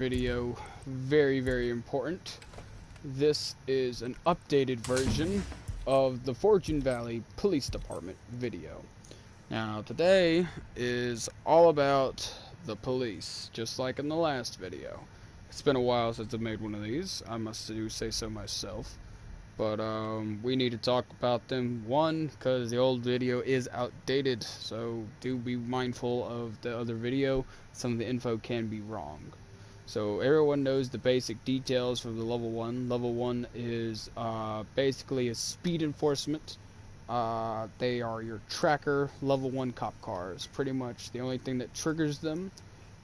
Video, very important. This is an updated version of the Fortune Valley Police Department video. Now today is all about the police, just like in the last video. It's been a while since I've made one of these, I must say so myself. But we need to talk about them. One, because the old video is outdated, so do be mindful of the other video. Some of the info can be wrong. So everyone knows the basic details for the level 1. Level 1 is basically a speed enforcement. They are your tracker level 1 cop cars. Pretty much the only thing that triggers them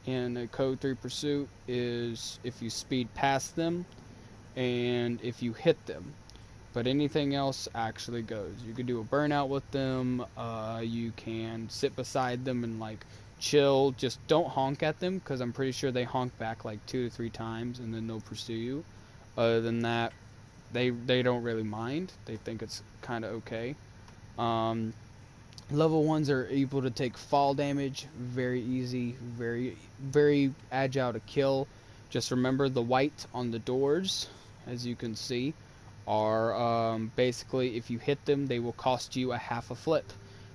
in a Code 3 pursuit is if you speed past them and if you hit them. But anything else actually goes. You can do a burnout with them. You can sit beside them and like chill. Just don't honk at them, because I'm pretty sure they honk back like 2 to 3 times and then they'll pursue you. Other than that, they don't really mind. They think it's kind of okay. Level 1s are able to take fall damage. Very easy. Very agile to kill. Just remember the white on the doors, as you can see, are basically, if you hit them, they will cost you a half a flip,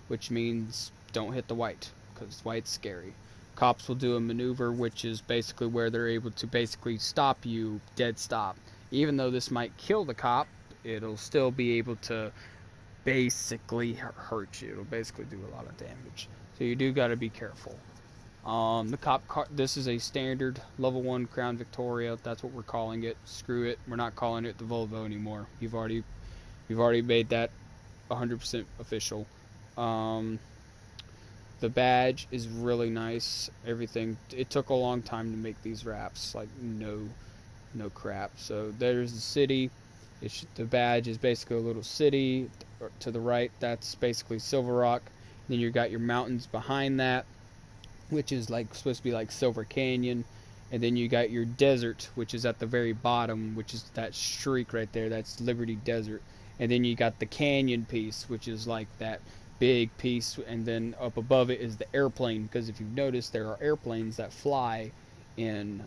which means don't hit the white, because white's scary. Cops will do a maneuver, which is basically where they're able to basically stop you, dead stop. Even though this might kill the cop, it'll still be able to basically hurt you. It'll basically do a lot of damage. So you do got to be careful. The cop car, this is a standard level 1 Crown Victoria. That's what we're calling it. Screw it. We're not calling it the Volvo anymore. You've already made that 100% official. The badge is really nice. Everything. It took a long time to make these wraps. Like no crap. So there's the city. The badge is basically a little city. To the right, that's basically Silver Rock. Then you got your mountains behind that, which is like supposed to be like Silver Canyon, and then you got your desert, which is at the very bottom, which is that streak right there. That's Liberty Desert. And then you got the canyon piece, which is like that big piece, and then up above it is the airplane, because if you've noticed, there are airplanes that fly in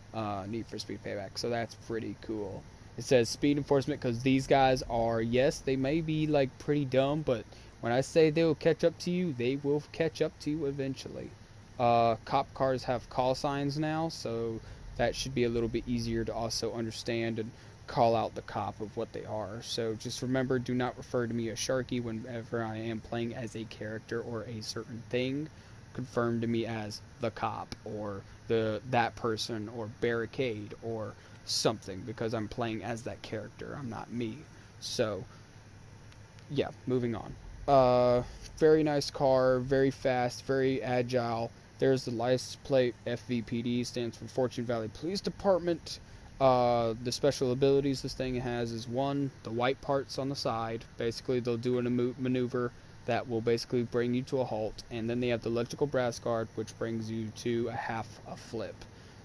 Need for Speed Payback, so that's pretty cool. It says speed enforcement because these guys are, yes, they may be like pretty dumb, but when I say they will catch up to you, they will catch up to you eventually. Cop cars have call signs now, so that should be a little bit easier to also understand and call out the cop of what they are. So just remember, do not refer to me as Sharky whenever I am playing as a character or a certain thing. Confirm to me as the cop or that person or barricade or something, because I'm playing as that character. I'm not me. So yeah, moving on. Very nice car, very fast, very agile. There's the license plate. FVPD stands for Fortune Valley Police Department. The special abilities this thing has is one, the white parts on the side. Basically, they'll do a maneuver that will basically bring you to a halt. And then they have the electrical brass guard, which brings you to a half a flip.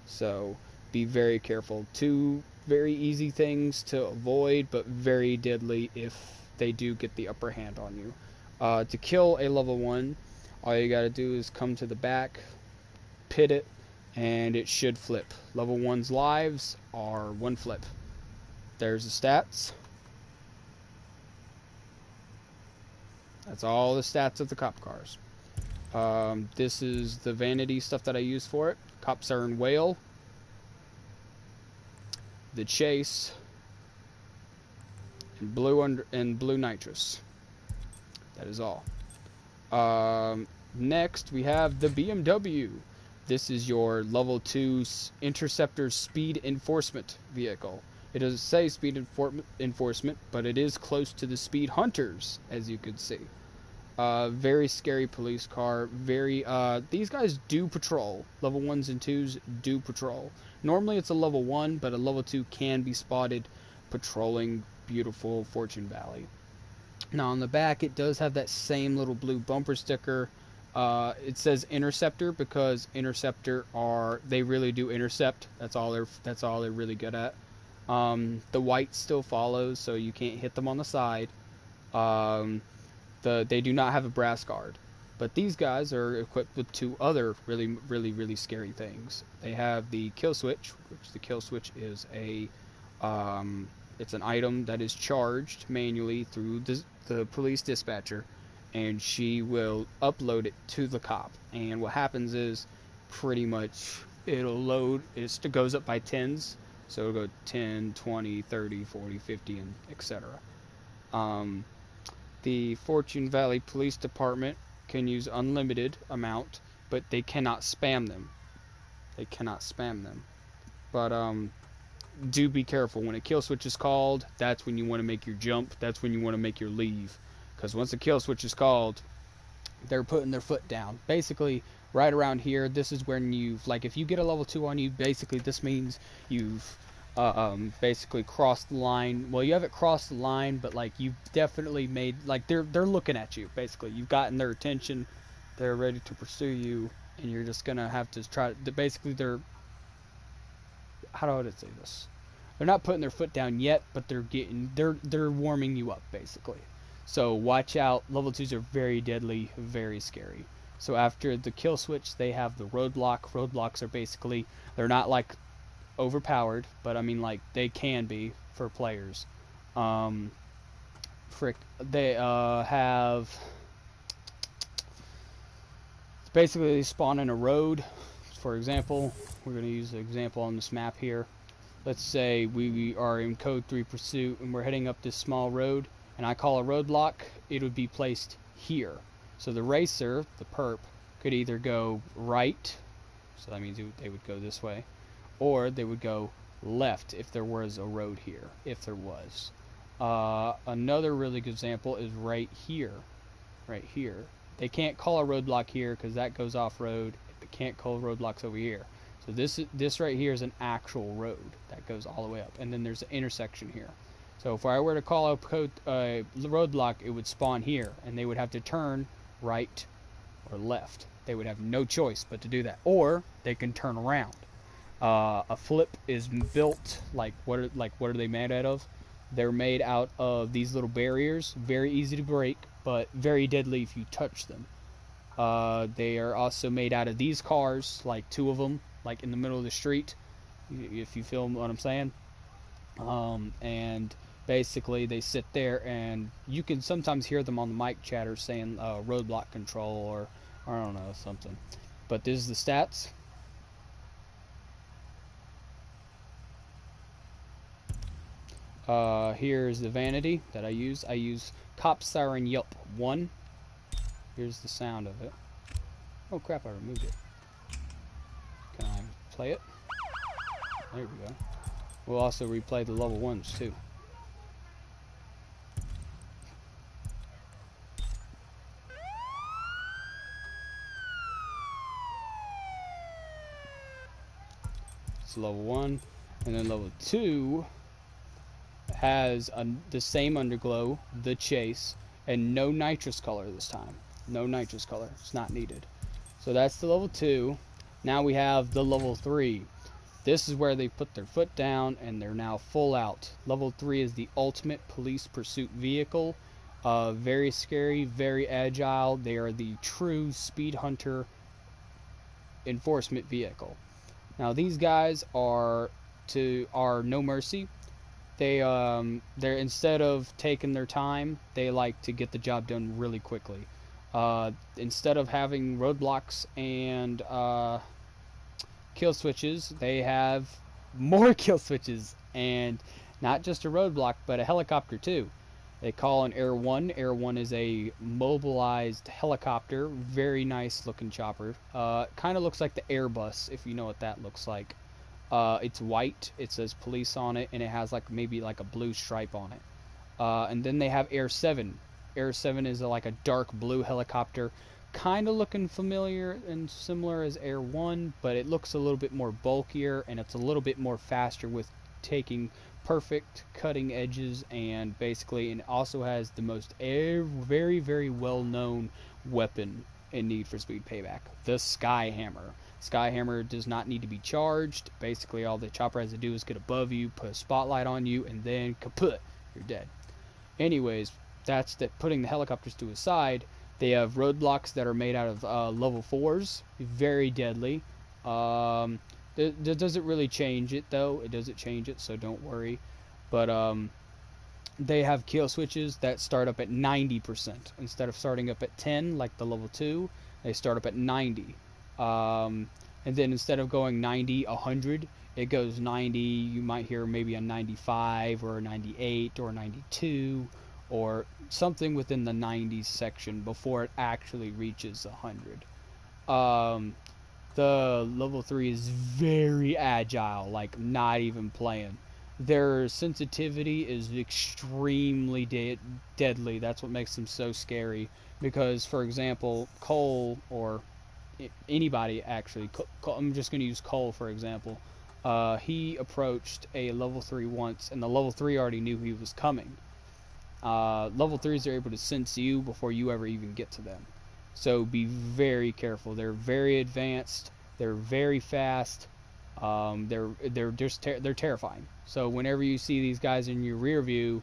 So be very careful. Two very easy things to avoid, but very deadly if they do get the upper hand on you. To kill a level 1, all you gotta do is come to the back, pit it, and it should flip. Level 1's lives are 1 flip. There's the stats. That's all the stats of the cop cars. This is the vanity stuff that I use for it. Cop Siren Whale, the Chase, and blue nitrous. That is all. Next, we have the BMW. This is your level 2 Interceptor speed enforcement vehicle. It doesn't say speed enforcement, but it is close to the Speed Hunters, as you can see. Very scary police car. These guys do patrol. Level 1s and 2s do patrol. Normally it's a level 1, but a level 2 can be spotted patrolling beautiful Fortune Valley. Now on the back, it does have that same little blue bumper sticker. It says Interceptor because they really do intercept. That's all they're really good at. The white still follows, so you can't hit them on the side. They do not have a brass guard. But these guys are equipped with two other really scary things. They have the kill switch, which the kill switch is it's an item that is charged manually through the police dispatcher, and she will upload it to the cop. And what happens is, pretty much, it'll load, it goes up by tens, so it'll go 10, 20, 30, 40, 50, and etc. The Fortune Valley Police Department can use unlimited amount, but they cannot spam them. They cannot spam them. But do be careful. When a kill switch is called, that's when you want to make your jump. That's when you want to make your leave. Because once a kill switch is called, they're putting their foot down. Basically, right around here, this is when you've, like, if you get a level 2 on you, basically this means you've basically crossed the line. Well, you haven't crossed the line, but, like, you've definitely made, like, they're looking at you, basically. You've gotten their attention. They're ready to pursue you, and you're just going to have to try, basically, how do I say this? They're not putting their foot down yet, but they're warming you up, basically. So watch out. Level 2s are very deadly, very scary. So after the kill switch, they have the roadblock. Roadblocks are basically, they're not like overpowered, but I mean, like, they can be for players. They have, basically they spawn in a road. For example, we're going to use the example on this map here. Let's say we are in Code 3 Pursuit and we're heading up this small road, and I call a roadblock. It would be placed here. So the racer, the perp, could either go right, so that means they would go this way, or they would go left if there was a road here, if there was. Another really good example is right here. Right here. They can't call a roadblock here because that goes off-road. They can't call roadblocks over here. So this right here is an actual road that goes all the way up. And then there's an intersection here. So if I were to call a roadblock, it would spawn here, and they would have to turn right or left. They would have no choice but to do that. Or they can turn around. A flip is built, what are they made out of? They're made out of these little barriers, very easy to break, but very deadly if you touch them. They are also made out of these cars, like 2 of them, like in the middle of the street, if you feel what I'm saying. And basically they sit there, and you can sometimes hear them on the mic chatter saying roadblock control or I don't know, something. But this is the stats. Here's the vanity that I use. I use Cop Siren Yelp 1. Here's the sound of it. Oh crap, I removed it. Can I play it? There we go. We'll also replay the level 1s too. It's level 1, and then level 2 has the same underglow, the chase, and no nitrous color this time. No nitrous color. It's not needed. So that's the level 2. Now we have the level 3. This is where they put their foot down and they're now full out. Level 3 is the ultimate police pursuit vehicle. Very scary, very agile. They are the true speed hunter enforcement vehicle. Now these guys are no mercy. They're instead of taking their time, they like to get the job done really quickly. Instead of having roadblocks and kill switches, they have more kill switches, and not just a roadblock, but a helicopter too. They call an Air 1. Air 1 is a mobilized helicopter, very nice looking chopper. Kind of looks like the Airbus, if you know what that looks like. It's white, it says police on it, and it has maybe a blue stripe on it. And then they have Air 7. Air 7 is like a dark blue helicopter, kind of looking familiar and similar as Air 1, but it looks a little bit more bulkier, and it's a little bit more faster with taking perfect cutting edges, and basically it also has the most very well-known weapon in Need for Speed Payback, the Skyhammer. Skyhammer does not need to be charged. Basically all the chopper has to do is get above you, put a spotlight on you, and then kaput, you're dead. Anyways, that's putting the helicopters to a side. They have roadblocks that are made out of level 4s, very deadly. That doesn't really change it though. It doesn't change it, so don't worry. But they have kill switches that start up at 90%. Instead of starting up at 10 like the level 2, they start up at 90. And then instead of going 90, 100, it goes 90. You might hear maybe a 95 or a 98 or a 92 or something within the 90s section before it actually reaches 100. The level 3 is very agile, like not even playing. Their sensitivity is extremely deadly. That's what makes them so scary. Because, for example, Cole, or anybody actually, I'm just going to use Cole for example. He approached a level 3 once, and the level 3 already knew he was coming. Level 3s are able to sense you before you ever even get to them. So be very careful. They're very advanced. They're very fast. They're terrifying. So whenever you see these guys in your rear view,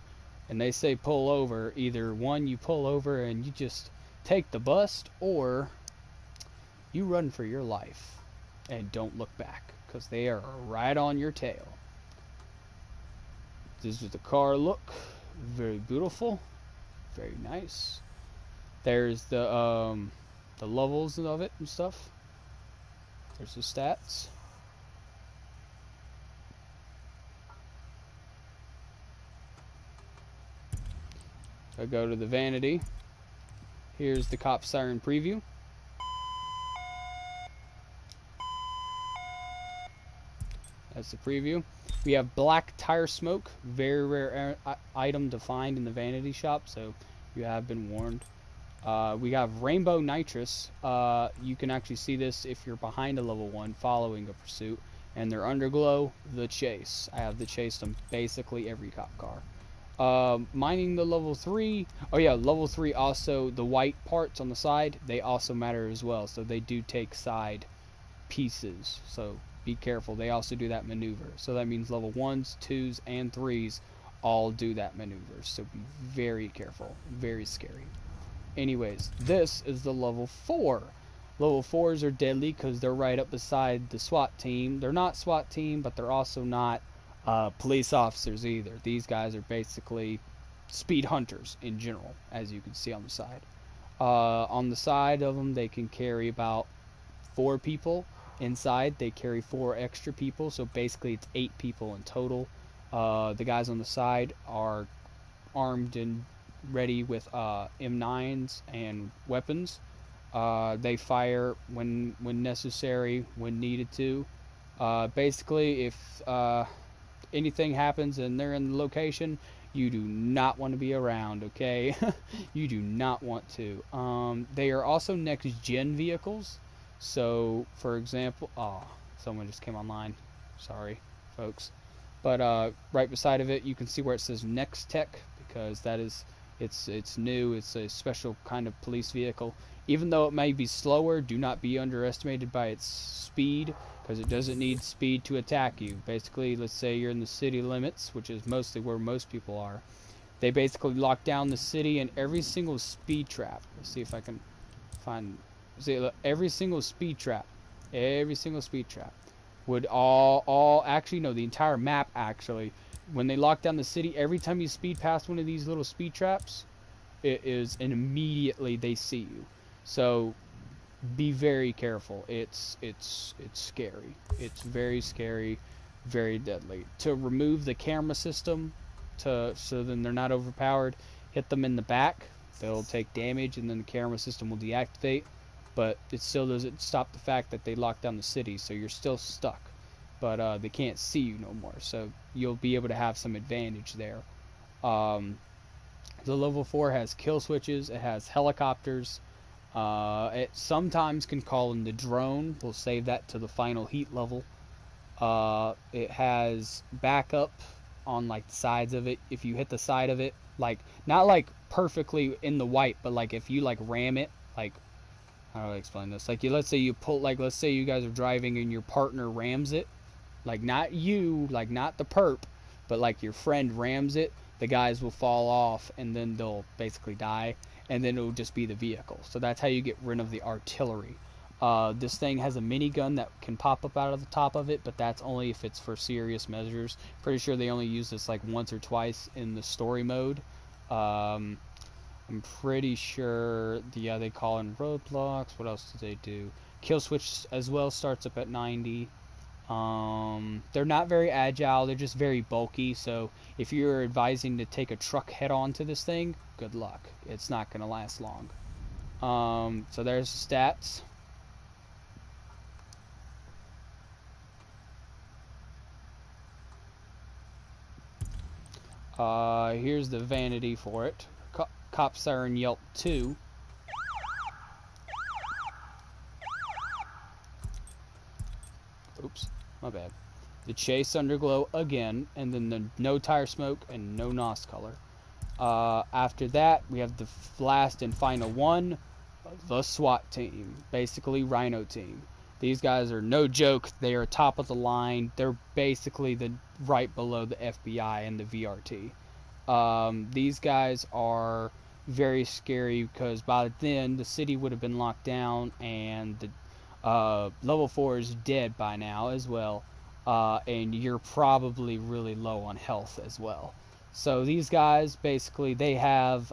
and they say pull over, either one, you pull over and you just take the bust, or you run for your life and don't look back, because they are right on your tail. This is the car look. Very beautiful. Very nice. There's the levels of it and stuff. There's the stats. I go to the vanity. Here's the cop siren preview. That's the preview. We have black tire smoke, very rare item to find in the vanity shop, so you have been warned. We have rainbow nitrous. You can actually see this if you're behind a level 1 following a pursuit. And their underglow, the chase. I have the chase on basically every cop car. Mining the level 3. Oh yeah, level 3 also, the white parts on the side, they also matter as well. So they do take side pieces. So be careful. They also do that maneuver. So that means level 1s, 2s, and 3s all do that maneuver. So be very careful. Very scary. Anyways, this is the level 4. Level 4s are deadly because they're right up beside the SWAT team. They're not SWAT team, but they're also not police officers either. These guys are basically speed hunters in general, as you can see on the side. On the side of them, they can carry about 4 people. Inside, they carry 4 extra people, so basically it's 8 people in total. The guys on the side are armed and ready with M9s and weapons. They fire when necessary, when needed to. Basically, if anything happens and they're in the location, you do not want to be around, okay? You do not want to. They are also next-gen vehicles. So, for example, someone just came online. Sorry, folks. But right beside of it, you can see where it says Next Tech, because that is, it's new. It's a special kind of police vehicle. Even though it may be slower, do not be underestimated by its speed, because it doesn't need speed to attack you. Basically, let's say you're in the city limits, which is mostly where most people are. They basically lock down the city, and every single speed trap. Let's see if I can find. See, look, every single speed trap would all actually, no, the entire map actually. When they lock down the city, every time you speed past one of these little speed traps, it is, and immediately they see you. So be very careful. It's scary. It's very scary, very deadly. To remove the camera system, so then they're not overpowered, hit them in the back. They'll take damage, and then the camera system will deactivate. But it still doesn't stop the fact that they lock down the city, so you're still stuck. But they can't see you no more, so you'll be able to have some advantage there. The level 4 has kill switches. It has helicopters. It sometimes can call in the drone. We'll save that to the final heat level. It has backup on like the sides of it. If you hit the side of it, like not like perfectly in the white, but like if you like ram it, like, how do I explain this? Like, let's say you pull, like, let's say you guys are driving and your partner rams it. Like, not you, like, not the perp, but like your friend rams it. The guys will fall off and then they'll basically die. and then it'll just be the vehicle. So that's how you get rid of the artillery. This thing has a minigun that can pop up out of the top of it, but that's only if it's for serious measures. Pretty sure they only use this like once or twice in the story mode. I'm pretty sure, yeah, they call in roadblocks. What else do they do? Kill switch as well starts up at 90. They're not very agile, they're just very bulky, so if you're advising to take a truck head on to this thing, good luck. It's not going to last long. So there's the stats. Here's the vanity for it. Cop Siren Yelp 2. Oops, my bad. The Chase Underglow again, and then the no tire smoke and no NOS color. After that, we have the last and final one, the SWAT team, basically Rhino team. These guys are no joke. They are top of the line. They're basically right below the FBI and the VRT. These guys are very scary because by then the city would have been locked down and the level 4 is dead by now as well, and you're probably really low on health as well. So these guys basically they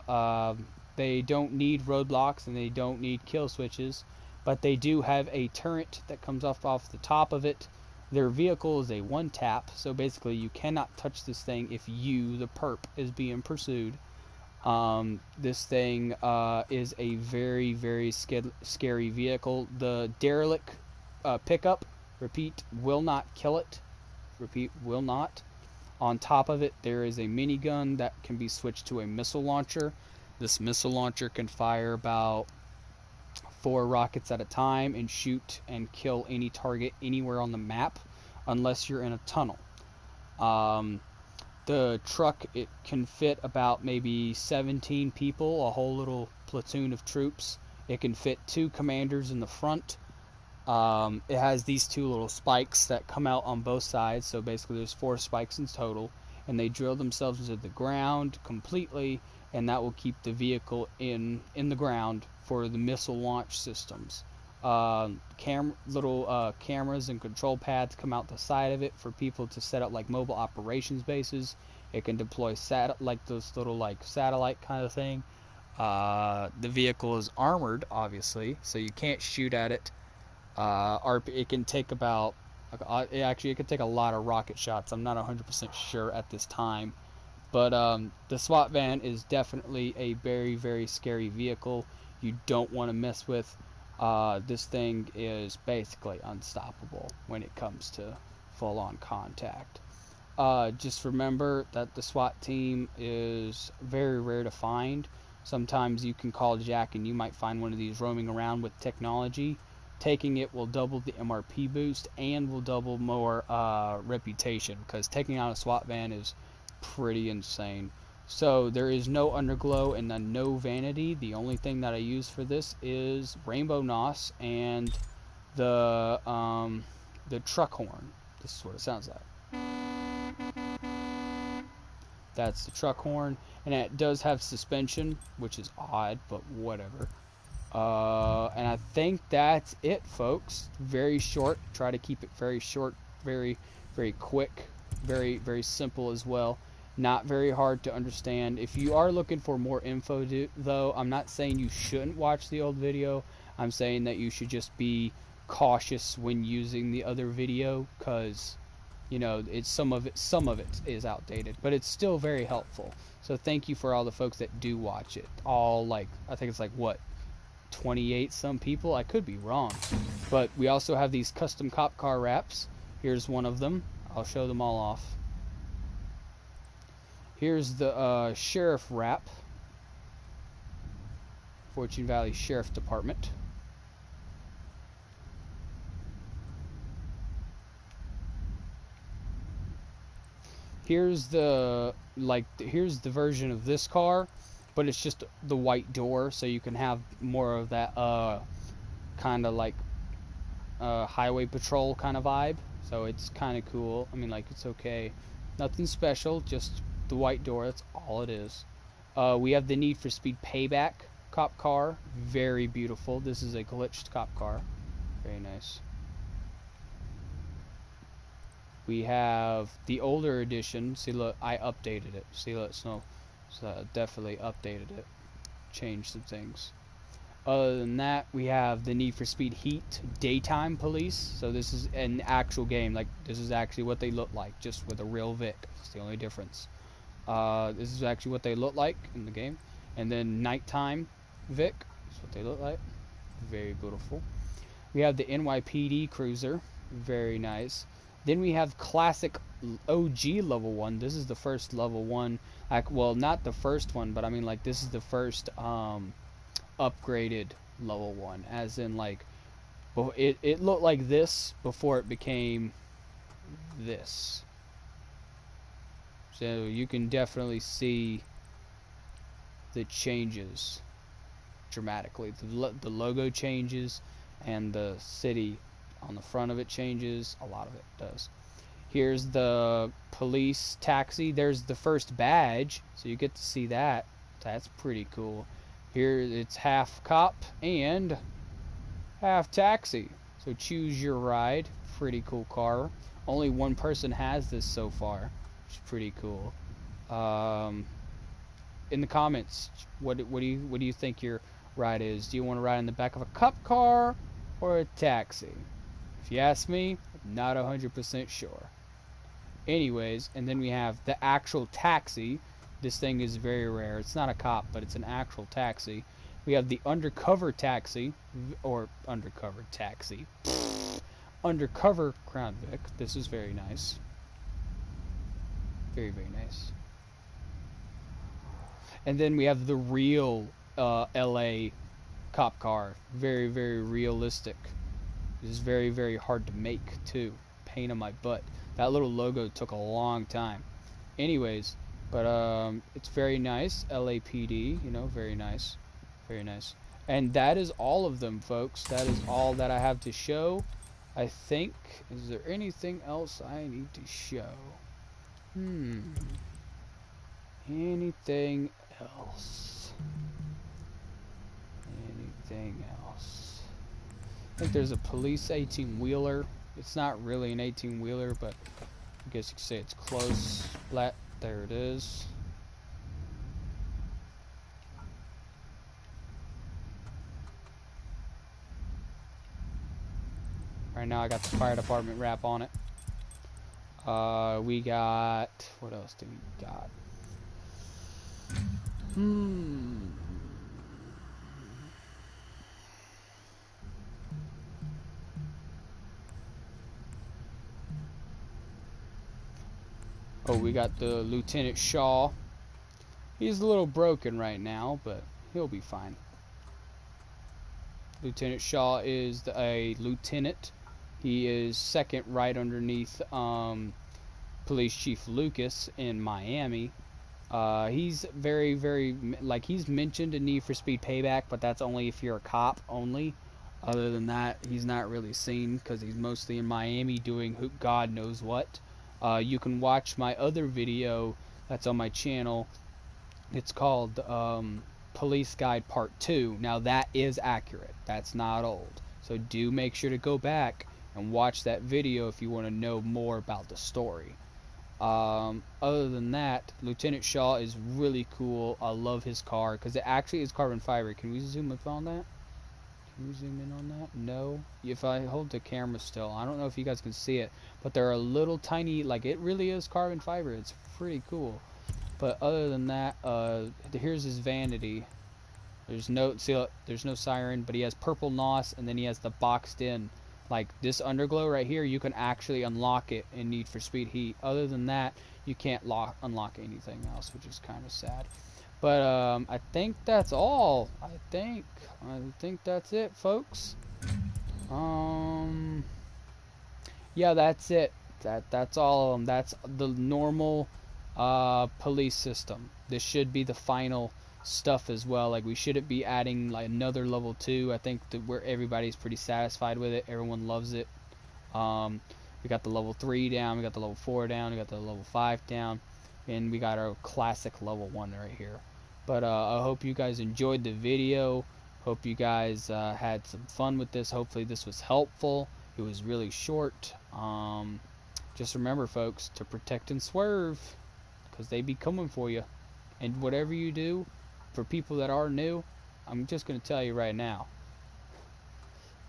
don't need roadblocks and they don't need kill switches, but they do have a turret that comes off the top of it. Their vehicle is a one tap, so basically you cannot touch this thing if you, the perp, is being pursued. This thing is a very, very scary vehicle. The derelict pickup, repeat, will not kill it. Repeat, will not. On top of it, there is a minigun that can be switched to a missile launcher. This missile launcher can fire about 4 rockets at a time and shoot and kill any target anywhere on the map, unless you're in a tunnel. The truck, it can fit about maybe 17 people, a whole little platoon of troops. It can fit 2 commanders in the front. It has these 2 little spikes that come out on both sides, so basically there's 4 spikes in total, and they drill themselves into the ground completely, and that will keep the vehicle in the ground for the missile launch systems. Little cameras and control pads come out the side of it for people to set up like mobile operations bases. It can deploy like those little like satellite kind of thing. The vehicle is armored, obviously, so you can't shoot at it. It can take about it can take a lot of rocket shots. I'm not 100% sure at this time, but the SWAT van is definitely a very, very scary vehicle. You don't want to mess with. This thing is basically unstoppable when it comes to full-on contact. Just remember that the SWAT team is very rare to find. Sometimes you can call Jack and you might find one of these roaming around with technology. Taking it will double the MRP boost and will double more reputation, because taking out a SWAT van is pretty insane. So there is no underglow and no vanity. The only thing that I use for this is Rainbow NOS and the truck horn. This is what it sounds like. That's the truck horn, and it does have suspension, which is odd, but whatever. And I think that's it, folks. Very short. Try to keep it very short, very, very quick, very, very simple as well. Not very hard to understand. If you are looking for more info, though, I'm not saying you shouldn't watch the old video. I'm saying that you should just be cautious when using the other video, because you know some of it is outdated, but it's still very helpful. So thank you for all the folks that do watch it. All like, I think it's like what, 28 some people. I could be wrong, but we also have these custom cop car wraps. Here's one of them. I'll show them all off. Here's the sheriff wrap, Fortune Valley Sheriff Department. Here's the version of this car, but it's just the white door, so you can have more of that kind of like highway patrol kind of vibe. So it's kind of cool. I mean, like, it's okay. Nothing special, just the white door. That's all it is. We have the Need for Speed Payback cop car, very beautiful. This is a glitched cop car, very nice. We have the older edition. See, look, I updated it. See, look, so definitely updated it, changed some things. Other than that, we have the Need for Speed Heat Daytime Police. So this is an actual game. Like, this is actually what they look like, just with a real Vic. That's the only difference. This is actually what they look like in the game. And then Nighttime Vic. That's what they look like. Very beautiful. We have the NYPD Cruiser. Very nice. Then we have classic OG level 1. This is the first level 1. Like, well, not the first one, but I mean, like, this is the first upgraded level 1, as in, like, it looked like this before it became this. So you can definitely see the changes dramatically. The logo changes, and the city on the front of it changes. A lot of it does. Here's the police taxi. There's the first badge, so you get to see that. That's pretty cool. Here it's half cop and half taxi. So choose your ride. Pretty cool car. Only one person has this so far, which is pretty cool. In the comments, what do you think your ride is? Do you want to ride in the back of a cop car or a taxi? If you ask me, I'm not 100% sure. Anyways, and then we have the actual taxi. This thing is very rare. It's not a cop, but it's an actual taxi. We have the undercover taxi, or undercover taxi. Undercover Crown Vic. This is very nice. Very, very nice. And then we have the real LA cop car. Very, very realistic. This is very, very hard to make, too. Pain in my butt. That little logo took a long time. Anyways, but it's very nice. LAPD, you know, very nice. Very nice. And that is all of them, folks. That is all that I have to show. I think. Is there anything else I need to show? Anything else? Anything else? I think there's a police 18-wheeler. It's not really an 18-wheeler, but I guess you could say it's close. There it is. Right now I got the fire department wrap on it. We got... What else do we got? Oh, we got the Lieutenant Shaw. He's a little broken right now, but he'll be fine. Lieutenant Shaw is a lieutenant. He is second right underneath Police Chief Lucas in Miami. He's very, very, like, he's mentioned in Need for Speed Payback, but that's only if you're a cop only. Other than that, he's not really seen because he's mostly in Miami doing who God knows what. You can watch my other video that's on my channel. It's called Police Guide Part 2. Now that is accurate. That's not old. So do make sure to go back and watch that video if you want to know more about the story. Other than that, Lieutenant Shaw is really cool. I love his car because it actually is carbon fiber. Can we zoom up on that? Can we zoom in on that? No. If I hold the camera still, I don't know if you guys can see it, but there are little tiny, like, it really is carbon fiber. It's pretty cool. But other than that, here's his vanity. There's no, see, there's no siren, but he has purple NOS, and then he has the boxed in. Like, this underglow right here, you can actually unlock it in Need for Speed Heat. Other than that, you can't unlock anything else, which is kind of sad. But I think that's all. I think that's it, folks. Yeah, that's it. That's all of them. That's the normal police system. This should be the final stuff as well. Like, we shouldn't be adding like another level 2. I think that where everybody's pretty satisfied with it. Everyone loves it. We got the level 3 down. We got the level 4 down. We got the level 5 down. And we got our classic level 1 right here. But I hope you guys enjoyed the video. Hope you guys had some fun with this. Hopefully this was helpful. It was really short. Just remember, folks, to protect and swerve, because they be coming for you. And whatever you do, for people that are new, I'm just going to tell you right now,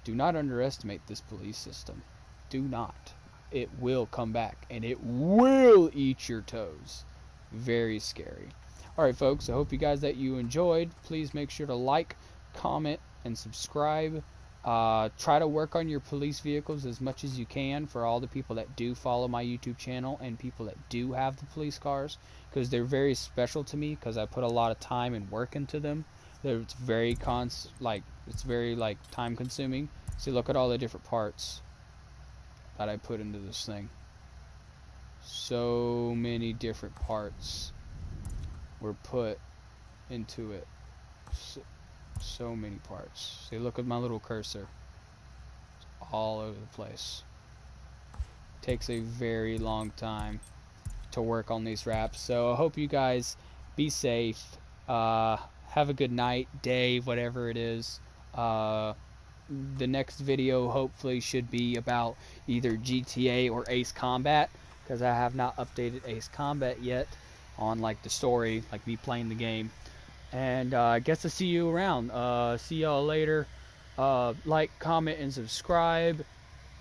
do not underestimate this police system. Do not. It will come back, and it will eat your toes. Very scary. Alright, folks, I hope you guys that you enjoyed. Please make sure to like, comment, and subscribe. Try to work on your police vehicles as much as you can for all the people that do follow my YouTube channel and people that do have the police cars, because they're very special to me because I put a lot of time and work into them. It's very time consuming. See, look at all the different parts that I put into this thing. So many different parts were put into it. So many parts. See, look at my little cursor. It's all over the place. Takes a very long time to work on these wraps. So I hope you guys be safe. Have a good night, day, whatever it is. The next video hopefully should be about either GTA or Ace Combat, because I have not updated Ace Combat yet on like the story, like me playing the game. And I guess I'll see you around. See y'all later. Like, comment, and subscribe.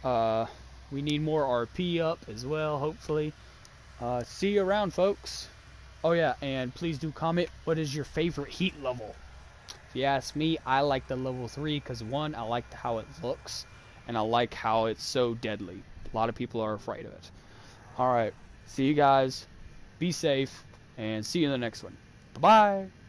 We need more RP up as well, hopefully. See you around, folks. Oh yeah, and please do comment, what is your favorite heat level? If you ask me, I like the level 3 because, one, I like how it looks, and I like how it's so deadly. A lot of people are afraid of it. Alright, see you guys. Be safe, and see you in the next one. Bye-bye.